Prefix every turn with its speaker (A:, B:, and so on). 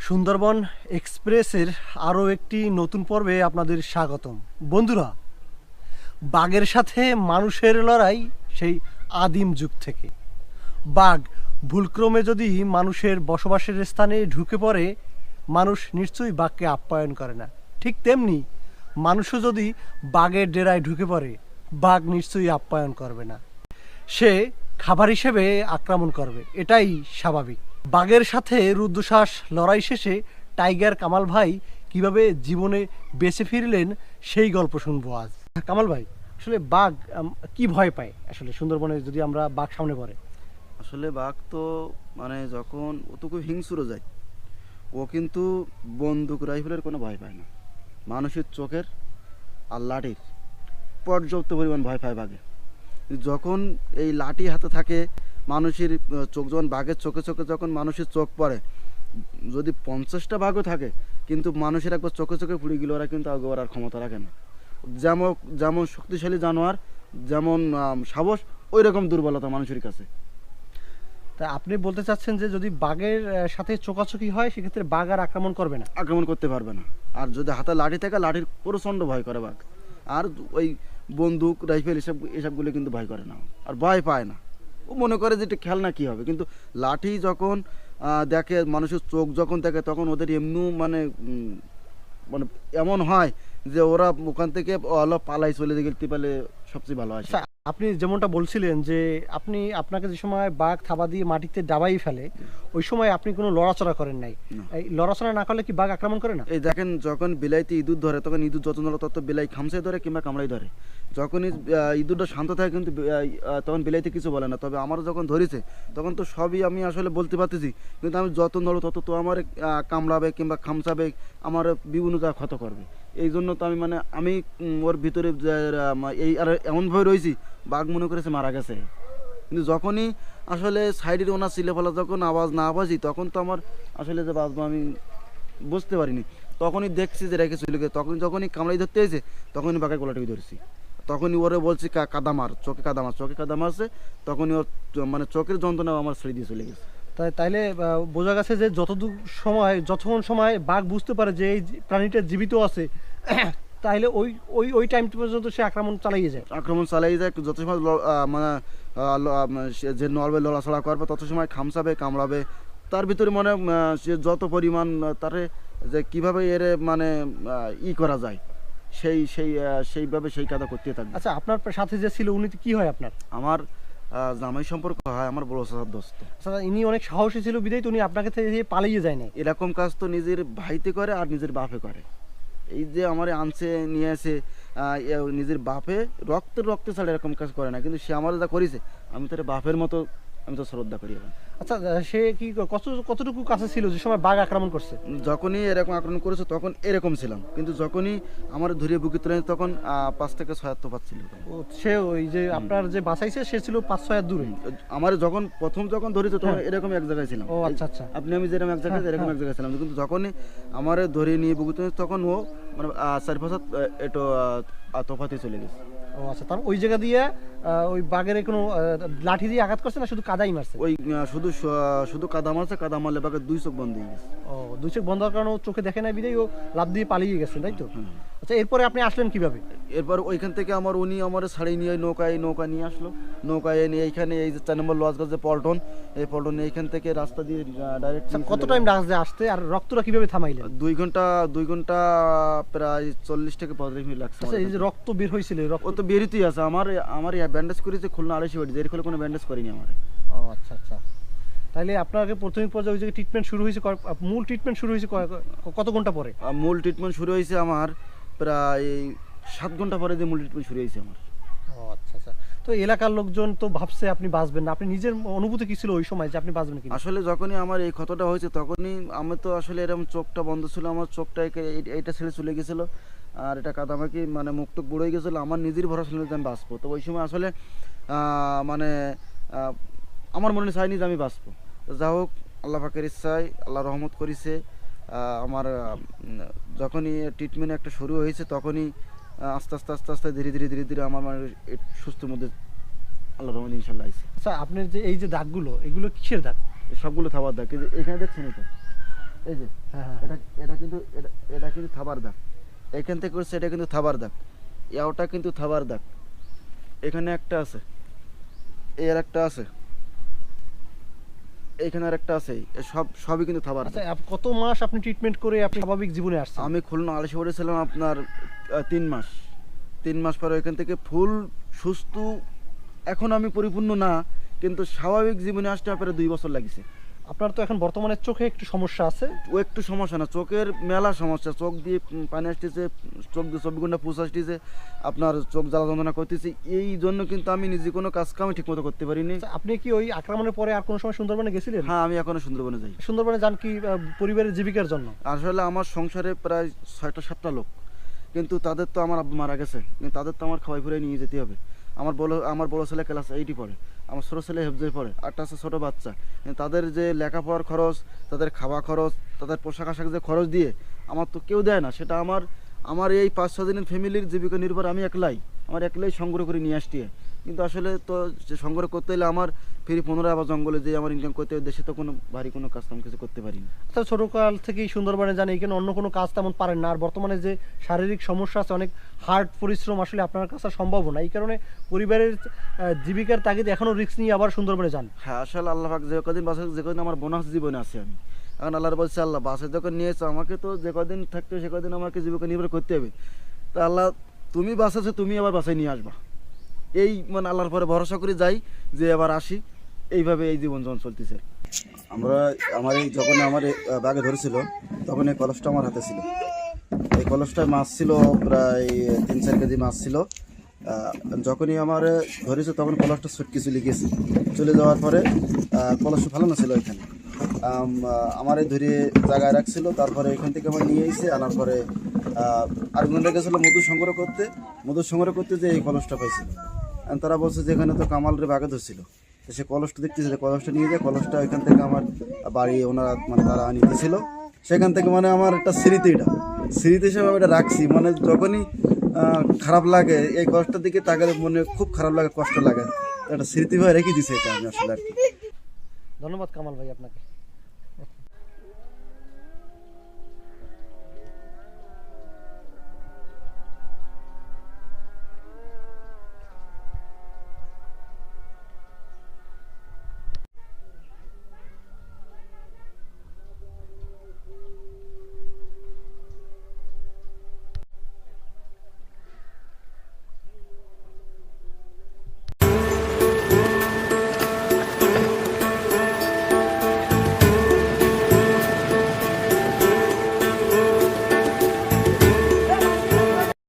A: সুন্দরবন এক্সপ্রেসের আরও একটি নতুন পর্বে আপনাদের স্বাগতম। বন্ধুরা, বাঘের সাথে মানুষের লড়াই সেই আদিম যুগ থেকে। বাঘ ভুলক্রমে যদি মানুষের বসবাসের স্থানে ঢুকে পড়ে, মানুষ নিশ্চয়ই বাঘকে আপ্যায়ন করে না। ঠিক তেমনি মানুষও যদি বাঘের ডেরায় ঢুকে পড়ে, বাঘ নিশ্চয়ই আপ্যায়ন করবে না, সে খাবার হিসেবে আক্রমণ করবে। এটাই স্বাভাবিক। বাঘের সাথে রুদ্ধশ্বাস লড়াই শেষে টাইগার কামাল ভাই কিভাবে জীবনে বেঁচে ফিরলেন সেই গল্প শুনবো আজ। কামাল ভাই, আসলে বাঘ কি ভয় পায় আসলে সুন্দরবনে যদি আমরা বাঘ সামনে পড়ে?
B: আসলে বাঘ তো মানে যখন ও তো খুব হিংস্র যায়, ও কিন্তু বন্দুক রাইফেলের কোনো ভয় পায় না। মানুষের চোখের আর লাঠির পর্যাপ্ত পরিমাণ ভয় পায় বাঘে। যখন এই লাঠি হাতে থাকে, মানুষের চোখ যখন বাঘের চোখে চোখে যখন মানুষের চোখ পড়ে, যদি 50টা বাঘও থাকে কিন্তু মানুষের একবার চোখে চোখে পুড়ে গেলে ওরা কিন্তু আগে ওরার ক্ষমতা রাখে না। যেমন যেমন শক্তিশালী জানোয়ার, যেমন সাহস, ওই রকম দুর্বলতা মানুষের কাছে।
A: তা আপনি বলতে চাচ্ছেন যে যদি বাঘের সাথে চোকাচোকি হয়, সেক্ষেত্রে বাঘ আর আক্রমণ করবে না?
B: আক্রমণ করতে পারবে না। আর যদি হাতে লাঠি থাকে, লাঠির প্রচণ্ড ভয় করে বাঘ। আর ওই বন্দুক রাইফেল এসবগুলো কিন্তু ভয় করে না, আর ভয় পায় না। ও মনে করে যে এটা খেলনা কী হবে, কিন্তু লাঠি যখন দেখে, মানুষের চোখ যখন দেখে, তখন ওদের এমনি মানে মানে এমন হয় যে ওরা ওখান থেকে অলপ পালাই চলে গেতে পারলে সবচেয়ে ভালো হয়।
A: আচ্ছা, আপনি যেমনটা বলছিলেন যে আপনাকে যে সময় বাঘ থাবা দিয়ে মাটিতে ডাবাই ফেলে, ওই সময় আপনি কোনো লড়াচড়া করেন নাই। এই লড়াচড়া না করলে কি বাঘ আক্রমণ করে না?
B: এই দেখেন, যখন বিলাইতে ইঁদুর ধরে, তখন ইঁদুর যত নড়ে তত বিলাই খামসাই ধরে কিংবা কামড়াই ধরে। যখনই ইঁদুরটা শান্ত থাকে কিন্তু তখন বিলাইতে কিছু বলে না। তবে আমার যখন ধরেছে তখন তো সবই আমি আসলে বলতে পারতেছি, কিন্তু আমি যত নড়ো তত তো আমার কামড়াবে কিংবা খামসাবে, আমার বিভিন্ন জায়গা ক্ষত করবে। এই জন্য তো আমি ওর ভিতরে এই আর এমনভাবে রয়েছি, বাঘ মনে করেছে মারা গেছে। কিন্তু যখনই আসলে সাইডের ওনার চিলেফালা যখন আওয়াজ না আওয়াজই, তখন তো আমার আসলে যে বাঁচবো আমি বুঝতে পারিনি। তখনই দেখছি যে রেখে চলে গেছে। যখনই কামড়াই ধরতে হয়েছে, তখনই বাঘের গলাটাকে ধরছি। তখনই ওরে বলছি কাদা মার, চোখে কাদা মারছে। তখনই ওর মানে চোখের যন্ত্রণা আমার ছেড়ে দিয়ে চলে গেছে।
A: তাইলে বোঝা গেছে যে যতক্ষণ সময় বাঘ বুঝতে পারে যে এই প্রাণীটা জীবিত আছে, তাইলে ওই টাইম পর্যন্ত সে আক্রমণ চালিয়ে যায়।
B: যত সময় যে নড়বে, লড়াচড়া করবে, তত সময় খামসাবে, কামড়াবে। তার ভিতরে সে যত পরিমাণ তারে যে কীভাবে এর করা যায়, সেইভাবে সেই কাজটা করতে থাকবে।
A: আচ্ছা, আপনার সাথে যে ছিল উনি কি হয় আপনার?
B: আমার জামাই সম্পর্ক হয়, আমার বড় চাচার দোস্ত।
A: আচ্ছা, ইনি অনেক সাহসী ছিল বিধায় উনি আপনাকে থেকে পালিয়ে যায় না।
B: এরকম কাজ তো নিজের ভাইতে করে আর নিজের বাপে করে। এই যে আমার আনছে নিয়ে আসে, নিজের বাপে রক্তে ছাড়া এরকম কাজ করে না, কিন্তু সে আমার যা করেছে, আমি তার বাপের মতো আমি তো শ্রদ্ধা করি এখন।
A: আচ্ছা, সে কি কতটুকু কাছে ছিল যে সময় বাঘ আক্রমণ করছে?
B: যখনই এরকম আক্রমণ করেছে তখন এরকম ছিলাম, কিন্তু যখনই আমার ধরিয়ে বুকে তুলে তখন 5 থেকে 6 হাত তফাৎ ছিল।
A: সে ওই যে আপনার যে বাঁচাইছে সে ছিল 5-6 হাত দূরে।
B: আমার যখন ধরেছে তখন এরকম এক জায়গায় ছিলাম।
A: ও আচ্ছা আচ্ছা,
B: আমি যেরকম এক জায়গায় এরকম এক জায়গায় ছিলাম, কিন্তু যখনই আমার ধরিয়ে নিয়ে বুকে তুলে তখন ও 4-5 হাত একটু তফাতে চলে গেছে।
A: ও আচ্ছা, তার ওই জায়গা দিয়ে ওই বাঘের কোনো লাঠি দিয়ে আঘাত করছে না, শুধু কাদাই মারছে?
B: ওই শুধু কাদা মারছে। কাদা মারলে বাঘের 2 চোখ বন্ধ হয়ে গেছে।
A: ও, 2 চোখ বন্ধ হওয়ার কারণে ও চোখে দেখে না বিধায় ও লাফ দিয়ে পালিয়ে গেছে, তাই তো? আচ্ছা, এরপরে আপনি আসলেন কিভাবে?
B: এরপর ওইখান থেকে উনি আমার ছাড়িয়ে নিয়ে নৌকা নিয়ে আসলো। নৌকায় নিয়ে এইখানে এই যে 4 নম্বর লজগাছ যে পল্টন, এই পল্টনে এইখান থেকে রাস্তা দিয়ে ডাইরেক্ট।
A: কত টাইম লাগছে আসতে, আর রক্তটা কিভাবে থামাইলেন?
B: 2 ঘন্টা প্রায় 40 থেকে 45 মিনিট লাগছে।
A: আচ্ছা, এই যে রক্ত বের হয়েছিল,
B: ও তো বেরিতেই আছে। আমার ব্যান্ডেজ করেছে খুলনা আড়াইশি বাড়ি, এর ফলে কোনো ব্যান্ডেজ করিনি আমার।
A: ও আচ্ছা আচ্ছা, তাহলে আপনাকে প্রাথমিক পর্যায়ে ওই জায়গায় ট্রিটমেন্ট শুরু হয়েছে, মূল ট্রিটমেন্ট শুরু হয়েছে কত ঘন্টা পরে?
B: মূল ট্রিটমেন্ট শুরু হয়েছে আমার প্রায় 7 ঘন্টা পরে যে মূল ট্রিটমেন্ট শুরু হয়েছে আমার।
A: ও আচ্ছা আচ্ছা, তো এলাকার লোকজন তো ভাবছে আপনি বাঁচবেন না, আপনি নিজের অনুভূতি কি ছিল ওই সময় যে আপনি বাঁচবেন কি?
B: আসলে যখনই আমার এই ক্ষতটা হয়েছে তখনই আমি তো আসলে এরকম চোখটা বন্ধ ছিল, আমার চোখটা এইটা ছেড়ে চলে গেছিলো, আর এটা কাদামাকি মুখটুক বুড়ো হয়ে গেছিলো। আমার নিজের ভরসা ছিল যে আমি বাঁচবো। তো ওই সময় আসলে আমার মনে চাইনি যে আমি বাঁচবো। যা হোক, আল্লাহ পাকের ইচ্ছায় আল্লাহ রহমত করেছে। আমার যখনই ট্রিটমেন্ট একটা শুরু হয়েছে তখনই আস্তে আস্তে ধীরে ধীরে আমার সুস্থর মধ্যে আল্লাহ রহমত ইনশাল্লাহ আইছে।
A: আচ্ছা, আপনার যে এই যে দাগগুলো, এগুলো কিসের দাগ?
B: এই সবগুলো থাবার দাগ। এই যে এখানে দেখছেন এটা, এই যে
A: হ্যাঁ হ্যাঁ
B: এটা এটা কিন্তু থাবার দাগ। এখান থেকে করছে এটা কিন্তু থাবার দাগ, ইয়াওটা কিন্তু থাবার দাগ। এখানে একটা আছে, এর একটা আছে, এইখানে আর একটা আছে, সবই কিন্তু থাবার দাগ।
A: আচ্ছা কত মাস আপনি ট্রিটমেন্ট করে আপনি স্বাভাবিক জীবনে আসছেন?
B: আমি খুলনা আলিশে পড়েছিলাম আপনার 3 মাস। 3 মাস পরে এখান থেকে ফুল সুস্থ। এখন আমি পরিপূর্ণ না, কিন্তু স্বাভাবিক জীবনে আসতে প্রায় 2 বছর লাগিছে।
A: আপনার তো এখন বর্তমানে চোখে একটু সমস্যা আছে।
B: ও একটু সমস্যা না, চোখের মেলা সমস্যা, চোখ দিয়ে পানি আসতেছে, চোখ দিয়ে 24 ঘন্টা পুষ আসতেছে, আপনার চোখ জ্বালা যন্ত্রণা করতেছে। এই জন্য কিন্তু আমি নিজে কোনো কাজ কামই ঠিক মতো করতে পারিনি।
A: আচ্ছা, আপনি কি ওই আক্রমণের পরে আর কোনো সময় সুন্দরবনে গেছিলেন?
B: হ্যাঁ, আমি এখনো সুন্দরবনে যাই।
A: সুন্দরবনে যান কি পরিবারের জীবিকার জন্য?
B: আসলে আমার সংসারে প্রায় 6টা-7টা লোক, কিন্তু তাদের তো আমার আব্বা মারা গেছে, কিন্তু তাদের তো আমার খাওয়াই ফুরাই নিয়ে যেতে হবে। আমার বড় ছেলে ক্লাস 8 পড়ে, আমার ছোটো ছেলে হেফজে পড়ে, 8টা আছে ছোটো বাচ্চা। কিন্তু তাদের যে লেখাপড়ার খরচ, তাদের খাওয়া খরচ, তাদের পোশাক আশাক যে খরচ দিয়ে আমার তো কেউ দেয় না। সেটা আমার এই 5-6 দিনের ফ্যামিলির জীবিকা নির্ভর আমি একলাই সংগ্রহ করে নিয়ে আসছি। কিন্তু আসলে তো যে সংগ্রহ করতে হলে আমার ফিরি 15 আবার জঙ্গলে যে আমার ইনকাম করতে হবে, দেশে তো কোনো ভারী কোনো কাজ তেমন কিছু করতে পারি না।
A: আচ্ছা ছোটকাল থেকেই সুন্দরবনে যান, এখানে অন্য কোনো কাজ তেমন পারেন না, আর বর্তমানে যে শারীরিক সমস্যা আছে, অনেক হার্ড পরিশ্রম আসলে আপনার কাছে সম্ভব না, এই কারণে পরিবারের জীবিকার তাগিদে এখনো রিস্ক নিয়ে আবার সুন্দরবনে যান।
B: হ্যাঁ, আসলে আল্লাহ পাক যে কদিন বাঁচে, যে কদিন আমার বোনাস জীবনে আছে আমি এখন আল্লাহর বলছি, আল্লাহ বাসে যখন নিয়েছো আমাকে, তো যে কদিন থাকতে সে কদিন আমাকে জীবিকা নির্ভর করতে হবে। তা আল্লাহ তুমি বাঁচাছো, তুমি আবার বাসায় নিয়ে আসবা, এই মানে আল্লাহর পরে ভরসা করে যাই যে আবার আসি। এইভাবে এই জীবন যখন চলতেছে। যখন আমার বাঘে ধরেছিল, তখন এই কলসটা আমার হাতে ছিল। এই কলসটায় মাছ ছিল প্রায় 3-4 কেজি মাছ ছিল। যখনই আমার ধরেছে তখন কলসটা ছুটকি চলে যাওয়ার পরে কলসটা ফেলানো ছিল এখানে। আমার ধরে জায়গায় রাখছিল, তারপরে এখান থেকে আমার নিয়ে এসে আনার পরে আরেকজনটা গেছিলো মধু সংগ্রহ করতে যে এই কলসটা পাইছিল। তারা বলছে যে এখানে তো কামালরে বাঘে ধরছিল, তো সে কলসটা দেখতেছে, কলসটা নিয়ে যায়, কলসটা এখান থেকে আমার বাড়ি ওনারা মানে তারা নিতেছিল। সেখান থেকে মানে আমার একটা স্মৃতি হিসেবে আমি এটা রাখছি। মানে যখনই খারাপ লাগে এই কষ্টটার দিকে তাকালে মনে খুব খারাপ লাগে, কষ্ট লাগে, একটা স্মৃতি হয়ে রেখে দিছে এটা আমি আসলে আর কি।
A: ধন্যবাদ কামাল ভাই আপনাকে।